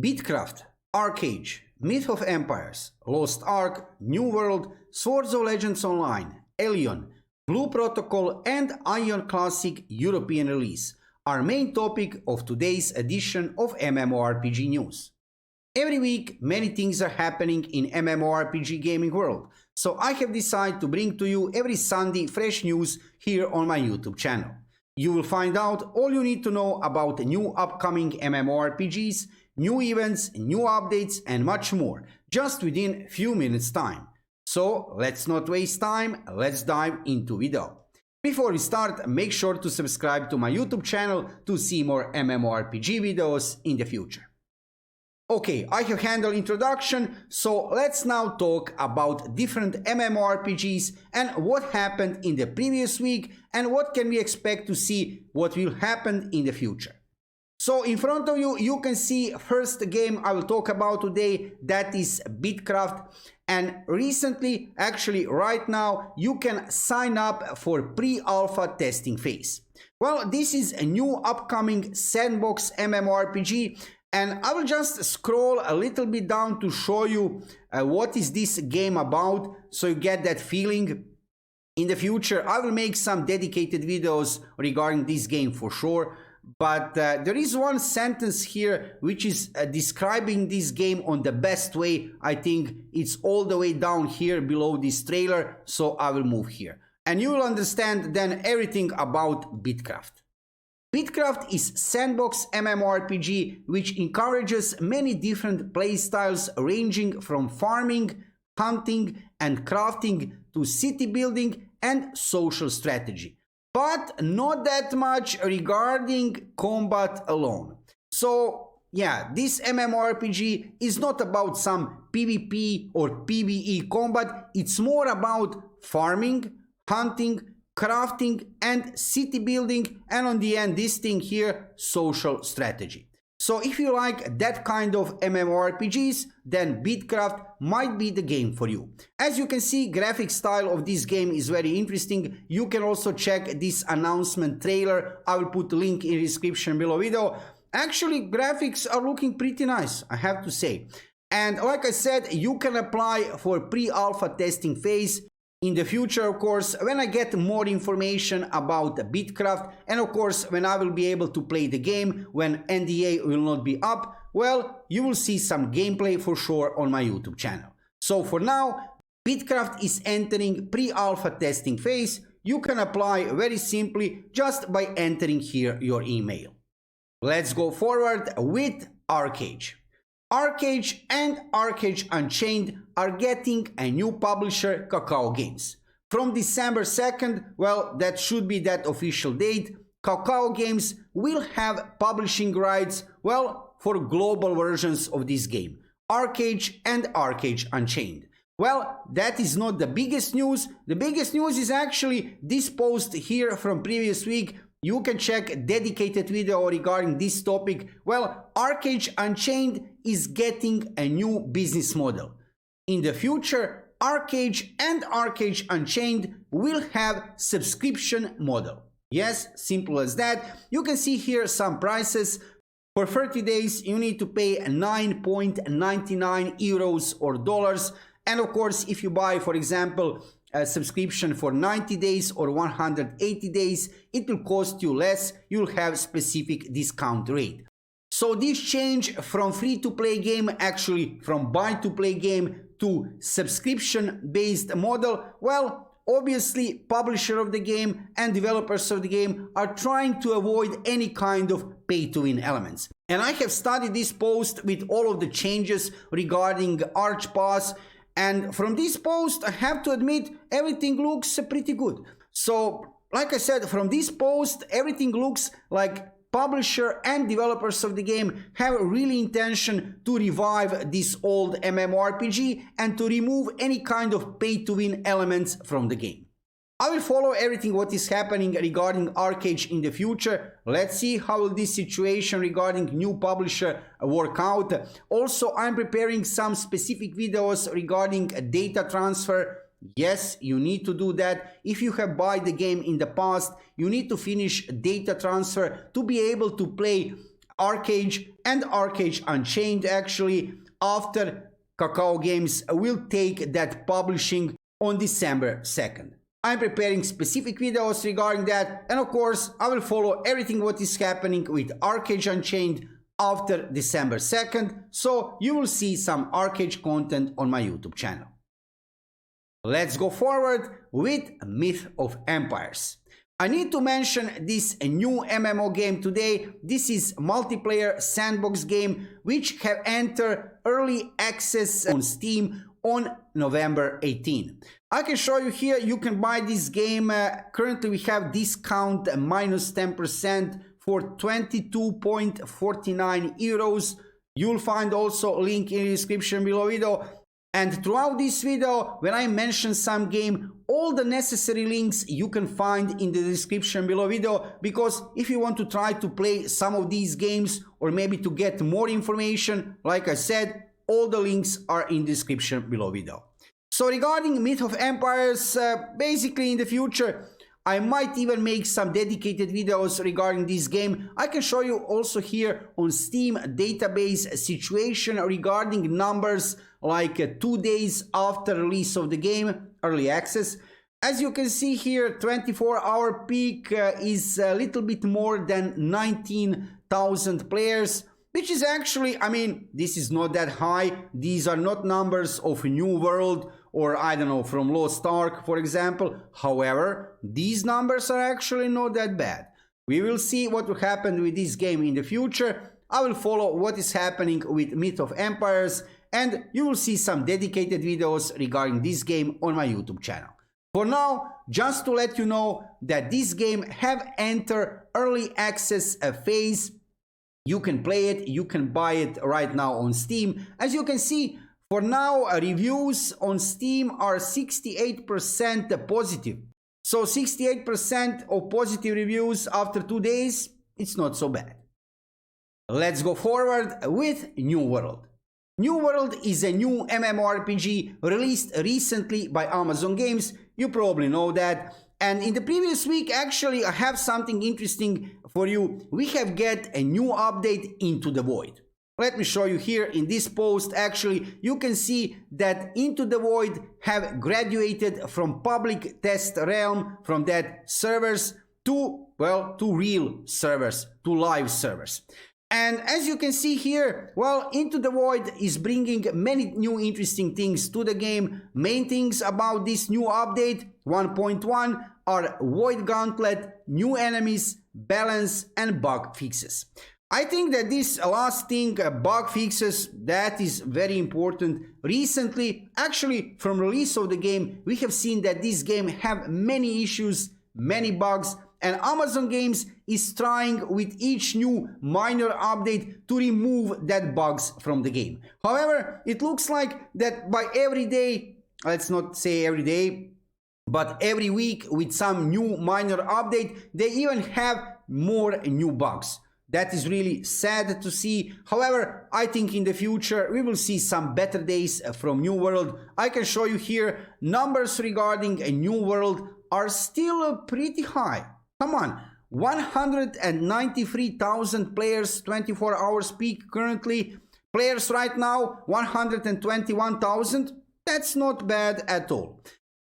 BitCraft, ArcheAge, Myth of Empires, Lost Ark, New World, Swords of Legends Online, Elyon, Blue Protocol and Aion Classic European release are main topic of today's edition of MMORPG news. Every week many things are happening in MMORPG gaming world, so I have decided to bring to you every Sunday fresh news here on my YouTube channel. You will find out all you need to know about new upcoming MMORPGs, new events, new updates and much more, just within few minutes time. So let's not waste time, let's dive into video. Before we start, make sure to subscribe to my YouTube channel to see more MMORPG videos in the future. Okay, I have handled introduction, so let's now talk about different MMORPGs and what happened in the previous week and what can we expect to see what will happen in the future. So in front of you, you can see first game I will talk about today, that is BitCraft. And recently, actually right now, you can sign up for pre-alpha testing phase. Well, this is a new upcoming sandbox MMORPG. And I will just scroll a little bit down to show you what is this game about, so you get that feeling. In the future, I will make some dedicated videos regarding this game for sure. But there is one sentence here which is describing this game on the best way. I think it's all the way down here below this trailer, so I will move here. And you will understand then everything about BitCraft. BitCraft is sandbox MMORPG which encourages many different playstyles ranging from farming, hunting and crafting to city building and social strategy. But not that much regarding combat alone. So yeah, this MMORPG is not about some PvP or PvE combat, it's more about farming, hunting, crafting and city building, and on the end this thing here, social strategy. So if you like that kind of MMORPGs, then BitCraft might be the game for you. As you can see, graphic style of this game is very interesting. You can also check this announcement trailer. I will put a link in the description below video. Actually, graphics are looking pretty nice, I have to say. And like I said, you can apply for pre-alpha testing phase. In the future, of course, when I get more information about BitCraft and of course when I will be able to play the game, when NDA will not be up, well, you will see some gameplay for sure on my YouTube channel. So for now, BitCraft is entering pre-alpha testing phase. You can apply very simply just by entering here your email. Let's go forward with ArcheAge. ArcheAge and ArcheAge Unchained are getting a new publisher, Kakao Games. From December 2nd, well, that should be that official date, Kakao Games will have publishing rights, well, for global versions of this game, ArcheAge and ArcheAge Unchained. Well, that is not the biggest news. The biggest news is actually this post here from previous week. You can check a dedicated video regarding this topic. Well, ArcheAge Unchained is getting a new business model. In the future, ArcheAge and ArcheAge Unchained will have subscription model. Yes, simple as that. You can see here some prices. For 30 days, you need to pay 9.99 euros or dollars. And of course, if you buy, for example, a subscription for 90 days or 180 days, it will cost you less. You'll have specific discount rate. So this change from free-to-play game, actually from buy-to-play game to subscription-based model, well, obviously publisher of the game and developers of the game are trying to avoid any kind of pay-to-win elements. And I have studied this post with all of the changes regarding Arch Pass. And from this post, I have to admit, everything looks pretty good. So, like I said, from this post, everything looks like publisher and developers of the game have a really intention to revive this old MMORPG and to remove any kind of pay-to-win elements from the game. I will follow everything what is happening regarding ArcheAge in the future. Let's see how will this situation regarding new publisher work out. Also, I'm preparing some specific videos regarding data transfer. Yes, you need to do that. If you have bought the game in the past, you need to finish data transfer to be able to play ArcheAge and ArcheAge Unchained actually, after Kakao Games will take that publishing on December 2nd. I'm preparing specific videos regarding that, and of course I will follow everything what is happening with ArcheAge Unchained after December 2nd, so you will see some ArcheAge content on my YouTube channel. Let's go forward with Myth of Empires. I need to mention this new MMO game today. This is multiplayer sandbox game which have entered early access on Steam on November 18. I can show you here, you can buy this game. Currently we have discount minus 10% for 22.49 euros. You'll find also a link in the description below video. And throughout this video, when I mention some game, all the necessary links you can find in the description below video, because if you want to try to play some of these games or maybe to get more information, like I said, all the links are in the description below video. So regarding Myth of Empires, basically in the future, I might even make some dedicated videos regarding this game. I can show you also here on Steam database situation regarding numbers like 2 days after release of the game, early access. As you can see here, 24-hour peak is a little bit more than 19,000 players, which is actually, I mean, this is not that high. These are not numbers of New World or, I don't know, from Lost Ark, for example. However, these numbers are actually not that bad. We will see what will happen with this game in the future. I will follow what is happening with Myth of Empires, and you will see some dedicated videos regarding this game on my YouTube channel. For now, just to let you know that this game have entered early access phase. You can play it, you can buy it right now on Steam. As you can see, for now, reviews on Steam are 68% positive. So 68% of positive reviews after 2 days, it's not so bad. Let's go forward with New World. New World is a new MMORPG released recently by Amazon Games. You probably know that. And in the previous week, actually, I have something interesting for you. We have get a new update Into the Void. Let me show you here in this post. Actually, you can see that Into the Void have graduated from public test realm, from that servers to, well, to real servers, to live servers. And as you can see here, well, Into the Void is bringing many new interesting things to the game. Main things about this new update 1.1 are Void Gauntlet, new enemies, balance, and bug fixes. I think that this last thing, bug fixes, that is very important. Recently, actually from release of the game, we have seen that this game have many issues, many bugs, and Amazon Games is trying with each new minor update to remove that bugs from the game. However, it looks like that by every day, let's not say every day, but every week with some new minor update, they even have more new bugs. That is really sad to see. However, I think in the future we will see some better days from New World. I can show you here numbers regarding a New World are still pretty high. Come on, 193,000 players, 24 hours peak currently. Players right now, 121,000. That's not bad at all.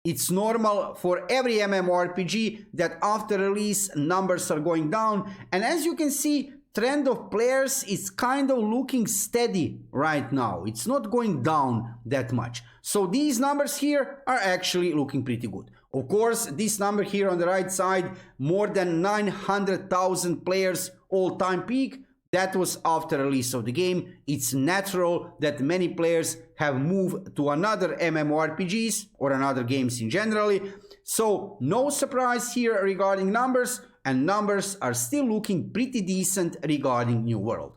It's normal for every MMORPG that after release numbers are going down, and as you can see, trend of players is kind of looking steady right now. It's not going down that much. So these numbers here are actually looking pretty good. Of course, this number here on the right side, more than 900,000 players all-time peak. That was after release of the game. It's natural that many players have moved to another MMORPGs or another games in general. So no surprise here regarding numbers, and numbers are still looking pretty decent regarding New World.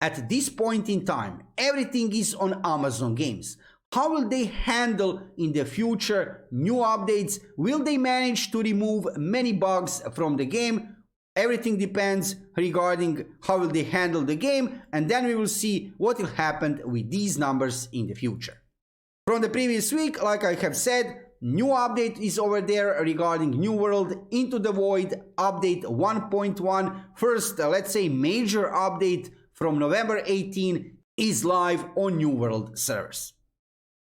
At this point in time, everything is on Amazon Games. How will they handle in the future new updates? Will they manage to remove many bugs from the game? Everything depends regarding how will they handle the game, and then we will see what will happen with these numbers in the future. From the previous week, like I have said, new update is over there regarding New World Into the Void update 1.1. First, let's say major update from November 18 is live on New World servers.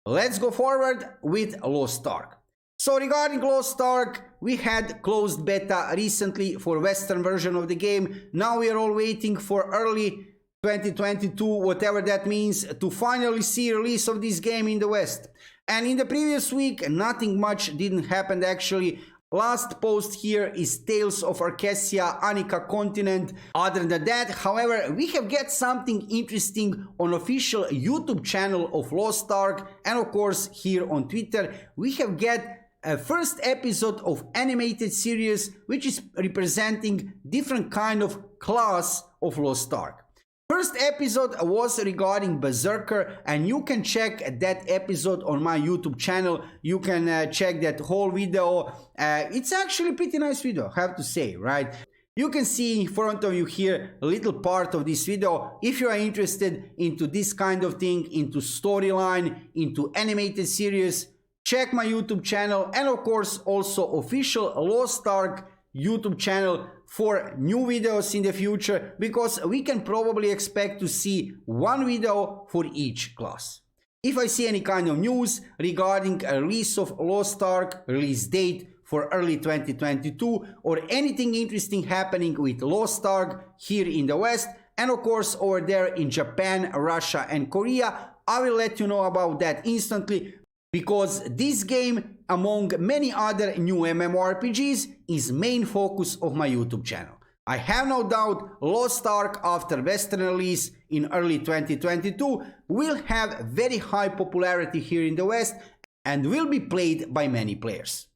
Let's go forward with Lost Ark. So regarding Lost Ark, we had closed beta recently for Western version of the game. Now we are all waiting for early 2022, whatever that means, to finally see release of this game in the West. And in the previous week, nothing much didn't happen actually. Last post here is Tales of Arcesia Annika Continent. Other than that, however, we have get something interesting on official YouTube channel of Lost Ark, and of course here on Twitter we have get a first episode of animated series which is representing different kind of class of Lost Ark. First episode was regarding Berserker, and you can check that episode on my YouTube channel. You can check that whole video. It's actually a pretty nice video, I have to say, right? You can see in front of you here a little part of this video. If you are interested into this kind of thing, into storyline, into animated series, check my YouTube channel, and of course also official Lost Ark YouTube channel for new videos in the future, because we can probably expect to see one video for each class. If I see any kind of news regarding a release of Lost Ark, release date for early 2022, or anything interesting happening with Lost Ark here in the West, and of course over there in Japan, Russia and Korea, I will let you know about that instantly, because this game, among many other new MMORPGs, is main focus of my YouTube channel. I have no doubt Lost Ark, after Western release in early 2022, will have very high popularity here in the West and will be played by many players.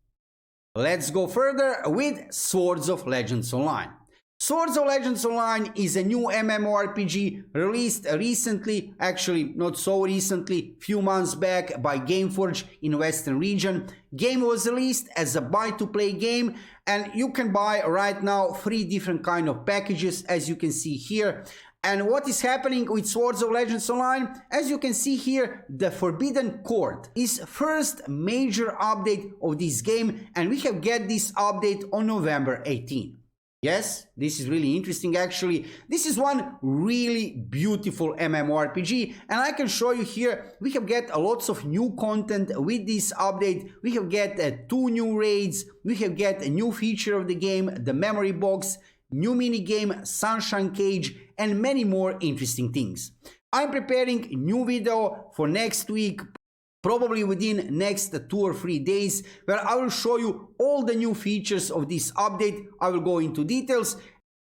Let's go further with Swords of Legends Online. Swords of Legends Online is a new MMORPG released recently, actually not so recently, few months back by Gameforge in Western region. Game was released as a buy-to-play game, and you can buy right now 3 different kind of packages, as you can see here. And what is happening with Swords of Legends Online? As you can see here, the Forbidden Court is first major update of this game, and we have get this update on November 18. Yes, this is really interesting actually. This is one really beautiful MMORPG, and I can show you here we have get lots of new content with this update. We have get 2 new raids, we have get a new feature of the game, the memory box, new minigame, Sunshine Cage, and many more interesting things. I'm preparing a new video for next week, probably within next 2 or 3 days, where I will show you all the new features of this update. I will go into details,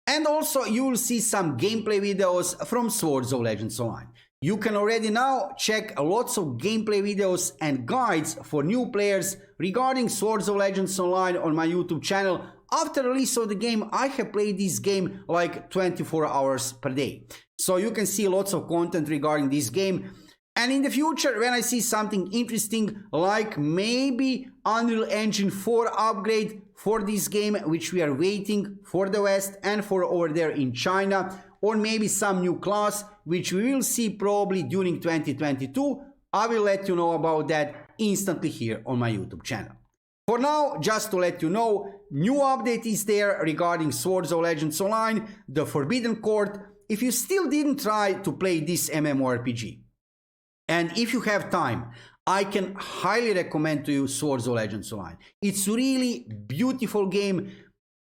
and also you will see some gameplay videos from Swords of Legends Online. You can already now check lots of gameplay videos and guides for new players regarding Swords of Legends Online on my YouTube channel. After release of the game, I have played this game like 24 hours per day. So you can see lots of content regarding this game. And in the future, when I see something interesting, like maybe Unreal Engine 4 upgrade for this game, which we are waiting for the West and for over there in China, or maybe some new class, which we will see probably during 2022, I will let you know about that instantly here on my YouTube channel. For now, just to let you know, new update is there regarding Swords of Legends Online, the Forbidden Court, if you still didn't try to play this MMORPG. And if you have time, I can highly recommend to you Swords of Legends Online. It's really beautiful game,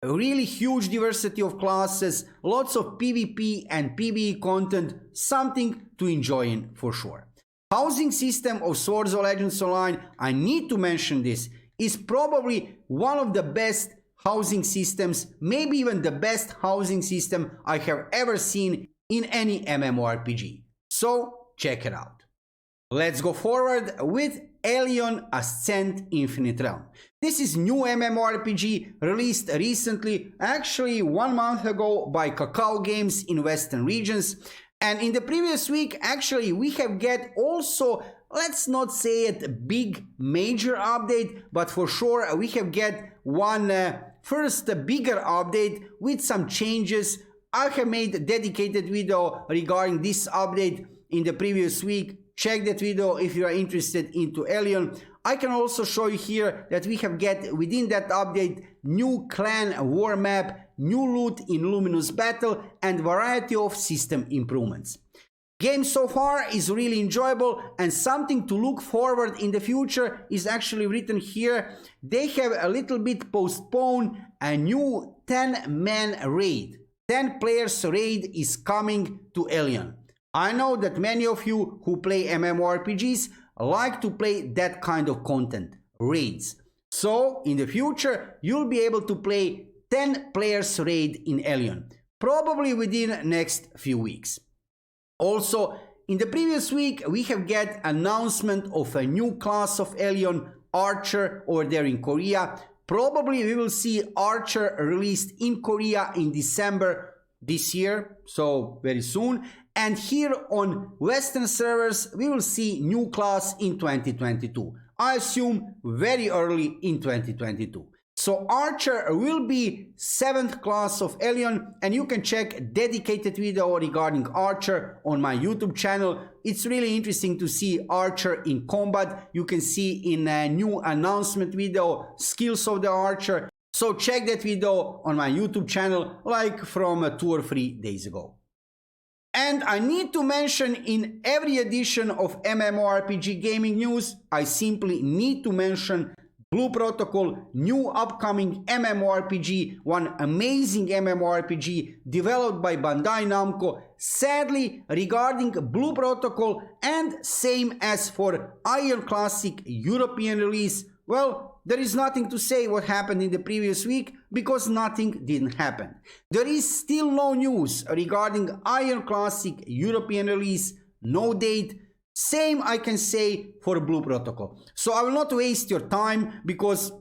a really huge diversity of classes, lots of PvP and PvE content, something to enjoy in for sure. Housing system of Swords of Legends Online, I need to mention this, is probably one of the best housing systems, maybe even the best housing system I have ever seen in any MMORPG. So check it out. Let's go forward with Elyon Ascent Infinite Realm. This is new MMORPG released recently, actually 1 month ago by Kakao Games in Western regions. And in the previous week, actually, we have get also, let's not say it big major update, but for sure we have get one first bigger update with some changes. I have made a dedicated video regarding this update in the previous week. Check that video if you are interested into Elyon. I can also show you here that we have get within that update new clan war map, new loot in Luminous Battle, and variety of system improvements. Game so far is really enjoyable, and something to look forward in the future is actually written here. They have a little bit postponed a new 10-man raid. 10 players raid is coming to Elyon. I know that many of you who play MMORPGs like to play that kind of content, raids. So in the future you'll be able to play 10 players raid in Elyon, probably within next few weeks. Also, in the previous week, we have get announcement of a new class of Elyon, Archer, over there in Korea. Probably we will see Archer released in Korea in December this year, so very soon. And here on Western servers, we will see new class in 2022. I assume very early in 2022. So Archer will be 7th class of Elyon, and you can check dedicated video regarding Archer on my YouTube channel. It's really interesting to see Archer in combat. You can see in a new announcement video skills of the Archer. So check that video on my YouTube channel like from 2 or 3 days ago. And I need to mention in every edition of MMORPG gaming news, I simply need to mention Blue Protocol, new upcoming MMORPG, one amazing MMORPG developed by Bandai Namco. Sadly, regarding Blue Protocol, and same as for Aion Classic European release, well, there is nothing to say what happened in the previous week because nothing didn't happen. There is still no news regarding Aion Classic European release, no date. Same I can say for Blue Protocol. So I will not waste your time because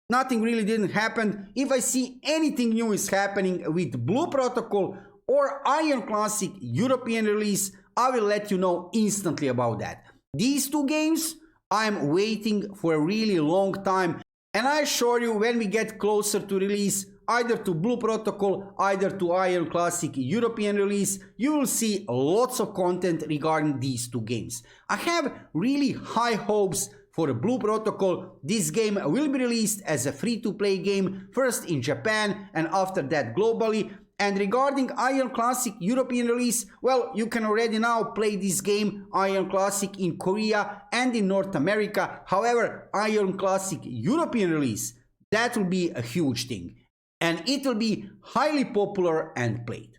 nothing really didn't happen. If I see anything new is happening with Blue Protocol or Aion Classic European release, I will let you know instantly about that. These two games I am waiting for a really long time, and I assure you when we get closer to release, either to Blue Protocol, either to Aion Classic European release, you will see lots of content regarding these two games. I have really high hopes for Blue Protocol. This game will be released as a free-to-play game, first in Japan and after that globally. And regarding Aion Classic European release, well, you can already now play this game, Aion Classic, in Korea and in North America. However, Aion Classic European release, that will be a huge thing. And it will be highly popular and played.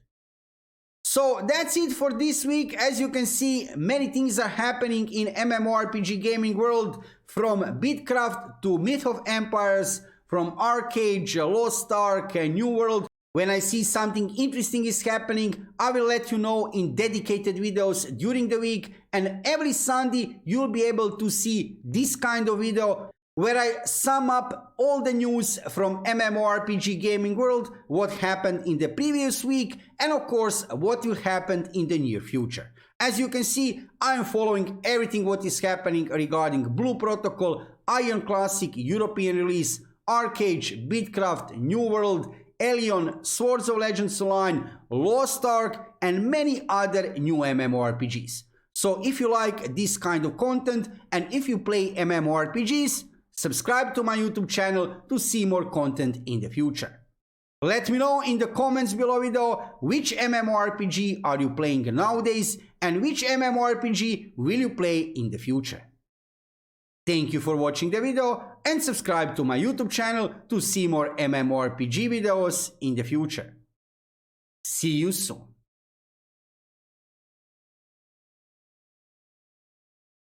So that's it for this week. As you can see, many things are happening in MMORPG gaming world, from BitCraft to Myth of Empires, from ArcheAge, Lost Ark, and New World. When I see something interesting is happening, I will let you know in dedicated videos during the week, and every Sunday you'll be able to see this kind of video where I sum up all the news from MMORPG gaming world, what happened in the previous week, and of course what will happen in the near future. As you can see, I am following everything what is happening regarding Blue Protocol, Aion Classic European release, ArcheAge, BitCraft, New World, Elyon, Swords of Legends Online, Lost Ark, and many other new MMORPGs. So if you like this kind of content and if you play MMORPGs, subscribe to my YouTube channel to see more content in the future. Let me know in the comments below video which MMORPG are you playing nowadays and which MMORPG will you play in the future. Thank you for watching the video and subscribe to my YouTube channel to see more MMORPG videos in the future. See you soon.